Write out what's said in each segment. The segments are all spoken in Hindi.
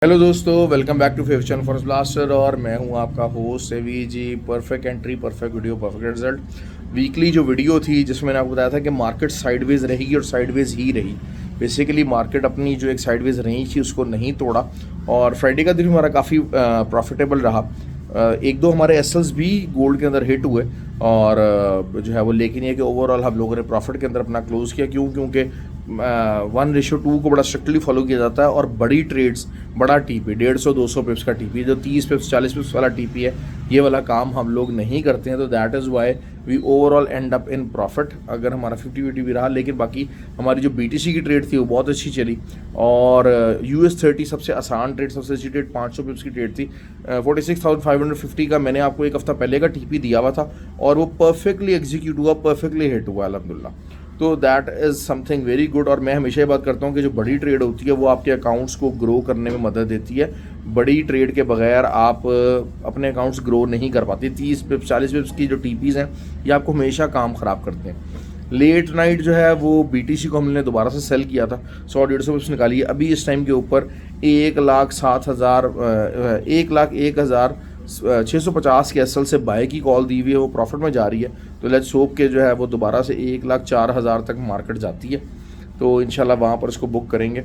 हेलो दोस्तों, welcome back to fav channel forest blaster और मैं हूं आपका host Sevi ji. Perfect entry, perfect video, perfect result. Weekly जो वीडियो थी जिसमें मैंने आपको बताया था कि मार्केट साइडवेज रहेगी और साइडवेज ही रही। बेसिकली मार्केट अपनी जो एक साइडवेज रही थी उसको नहीं तोड़ा और फ्राइडे का दिन हमारा काफ़ी प्रॉफिटेबल रहा। एक दो हमारे एसएल्स भी गोल्ड के अंदर हिट हुए और जो है वो, लेकिन ये कि ओवरऑल हम लोगों ने प्रॉफिट के अंदर अपना क्लोज किया। क्योंकि 1:2 को बड़ा स्ट्रिक्टली फॉलो किया जाता है और बड़ी ट्रेड्स, बड़ा टीपी 150-200 पिप्स का टीपी, जो 30 पिप्स 40 पिप्स वाला टीपी है, ये वाला काम हम लोग नहीं करते हैं। तो that is why we overall end up in profit. अगर हमारा 50-50 भी रहा, लेकिन बाकी हमारी जो बीटीसी की ट्रेड थी वो बहुत अच्छी चली। और US30 सबसे आसान ट्रेड, सबसे अच्छी ट्रेड 500 पिप्स की ट्रेड थी। 46,550 का मैंने आपको एक हफ्ता पहले का टीपी दिया हुआ था और वो परफेक्टली एग्जीक्यूट हुआ, परफेक्टली हिट हुआ अल्हम्दुलिल्लाह। तो that is something very good. और मैं हमेशा ये बात करता हूँ कि जो बड़ी ट्रेड होती है वो आपके अकाउंट्स को ग्रो करने में मदद देती है। बड़ी ट्रेड के बगैर आप अपने अकाउंट्स ग्रो नहीं कर पाते। 30 पिप्स 40 पिप्स की जो टीपीज़ हैं ये आपको हमेशा काम ख़राब करते हैं। लेट नाइट जो है वो बीटीसी को हमने दोबारा से सेल किया था, 100-150 पिप्स निकाली है। अभी इस टाइम के ऊपर 1,07,000 के एसएल से बाय की कॉल दी हुई है, वो प्रॉफिट में जा रही है। तो लेट्स होप के जो है वो दोबारा से 1,04,000 तक मार्केट जाती है, तो इंशाल्लाह वहाँ पर इसको बुक करेंगे।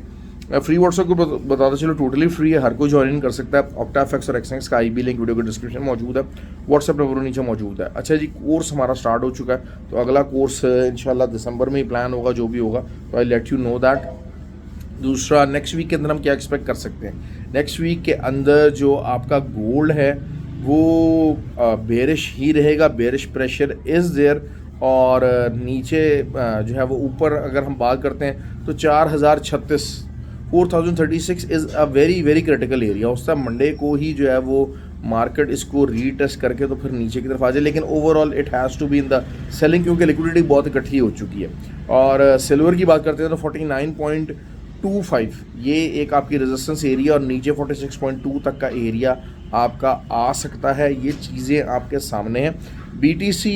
फ्री व्हाट्सएप को बताते चलो, टोटली फ्री है, हर कोई ज्वाइन इन कर सकता है। ऑक्टाफेक्स और एक्सएक्स का आईबी लिंक वीडियो के डिस्क्रिप्शन में मौजूद है, व्हाट्सएप नंबर नीचे मौजूद है। अच्छा जी, कोर्स हमारा स्टार्ट हो चुका है, तो अगला कोर्स इंशाल्लाह दिसंबर में ही प्लान होगा, जो भी होगा तो I let you know that. दूसरा, नेक्स्ट वीक के अंदर हम क्या एक्सपेक्ट कर सकते हैं? नेक्स्ट वीक के अंदर जो आपका गोल्ड है वो बेरिश ही रहेगा, बेरिश प्रेशर इज़ देयर। और नीचे जो है वो ऊपर अगर हम बात करते हैं तो 4036 4036 is a very very critical area. उस टाइम मंडे को ही जो है वो मार्केट इसको रीटेस्ट करके तो फिर नीचे की तरफ आ जाए, लेकिन overall it has to be in the selling, क्योंकि लिक्विडिटी बहुत इकट्ठी हो चुकी है। और सिल्वर की बात करते हैं तो 49.25 ये एक आपकी रेजिस्टेंस एरिया और नीचे 46.2 तक का एरिया आपका आ सकता है। ये चीज़ें आपके सामने हैं। बीटीसी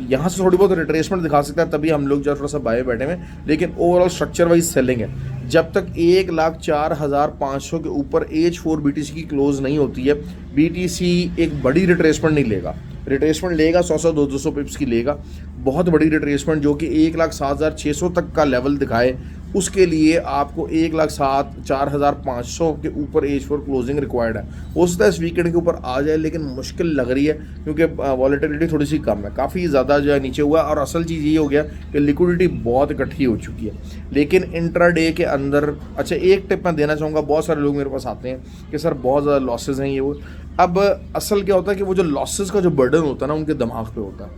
यहाँ से थोड़ी बहुत रिट्रेसमेंट दिखा सकता है, तभी हम लोग जो थोड़ा सा बाय बैठे हुए, लेकिन ओवरऑल स्ट्रक्चर वाइज सेलिंग है। जब तक 1,04,500 के ऊपर H4 बीटीसी की क्लोज नहीं होती है, बीटीसी एक बड़ी रिट्रेसमेंट नहीं लेगा। रिट्रेसमेंट लेगा 100-200 पिप्स की लेगा, बहुत बड़ी रिट्रेसमेंट जो कि 1,07,600 तक का लेवल दिखाए, उसके लिए आपको 1,04,500 के ऊपर H4 क्लोजिंग रिक्वायर्ड है। हो सकता है इस वीकेंड के ऊपर आ जाए, लेकिन मुश्किल लग रही है क्योंकि वॉलेटिलिटी थोड़ी सी कम है, काफ़ी ज़्यादा जो है नीचे हुआ है। और असल चीज़ ये हो गया कि लिक्विडिटी बहुत इकट्ठी हो चुकी है। लेकिन इंट्राडे के अंदर, अच्छा एक टिप मैं देना चाहूँगा, बहुत सारे लोग मेरे पास आते हैं कि सर बहुत ज़्यादा लॉसेज हैं ये वो। अब असल क्या होता है कि वो जो लॉसेज का जो बर्डन होता है ना, उनके दिमाग पे होता है।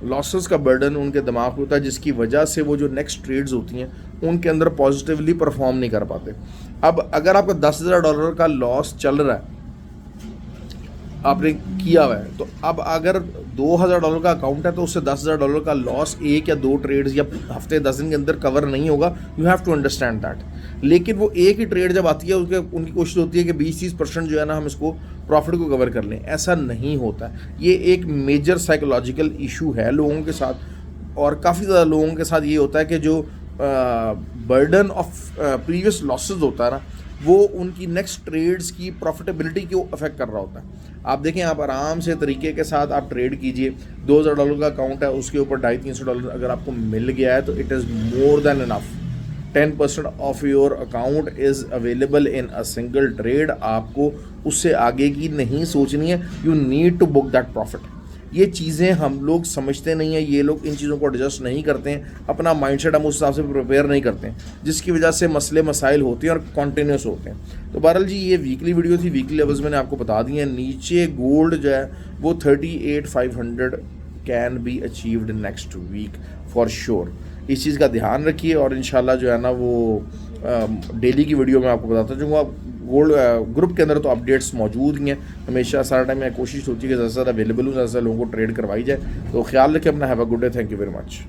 लॉसेस का बर्डन उनके दिमाग पे होता है, जिसकी वजह से वो जो नेक्स्ट ट्रेड्स होती हैं उनके अंदर पॉजिटिवली परफॉर्म नहीं कर पाते। अब अगर आपका $10,000 का लॉस चल रहा है, आपने किया हुआ है, तो अब अगर $2,000 का अकाउंट है तो उससे $10,000 का लॉस एक या दो ट्रेड्स या हफ्ते 10 दिन के अंदर कवर नहीं होगा। You have to understand that. लेकिन वो एक ही ट्रेड जब आती है उसके उनकी कोशिश होती है कि 20-30% जो है ना हम इसको प्रॉफिट को कवर कर लें। ऐसा नहीं होता। ये एक मेजर साइकोलॉजिकल इशू है लोगों के साथ, और काफ़ी ज़्यादा लोगों के साथ ये होता है कि जो बर्डन ऑफ प्रीवियस लॉसेस होता है ना, वो उनकी नेक्स्ट ट्रेड्स की प्रॉफिटेबिलिटी को अफेक्ट कर रहा होता है। आप देखें, आप आराम से तरीके के साथ आप ट्रेड कीजिए। $2,000 का अकाउंट है, उसके ऊपर $250-300 अगर आपको मिल गया है तो it is more than enough. 10% of your account is available in a single trade. आपको उससे आगे की नहीं सोचनी है। You need to book that profit. ये चीज़ें हम लोग समझते नहीं हैं, ये लोग इन चीज़ों को एडजस्ट नहीं करते हैं, अपना माइंडसेट हम उस हिसाब से प्रिपेयर नहीं करते हैं, जिसकी वजह से मसले मसाइल होते हैं और कॉन्टीन्यूस होते हैं। तो बहरहाल जी, ये वीकली वीडियो थी, वीकली लेवल्स मैंने आपको बता दिए हैं। नीचे गोल्ड जो है वो 38,500 can be achieved next week for sure. इस चीज़ का ध्यान रखिए और इंशाल्लाह जो है ना वो डेली की वीडियो में आपको बताता जाऊँगा। गोल्ड ग्रुप के अंदर तो अपडेट्स मौजूद ही हैं, हमेशा सारा टाइम में कोशिश होती है कि ज़्यादा से ज़्यादा अवेलेबल हूँ, ज़्यादा से ज़्यादा लोगों को ट्रेड करवाई जाए। तो ख्याल रखें अपना। Have a good day, thank you very much.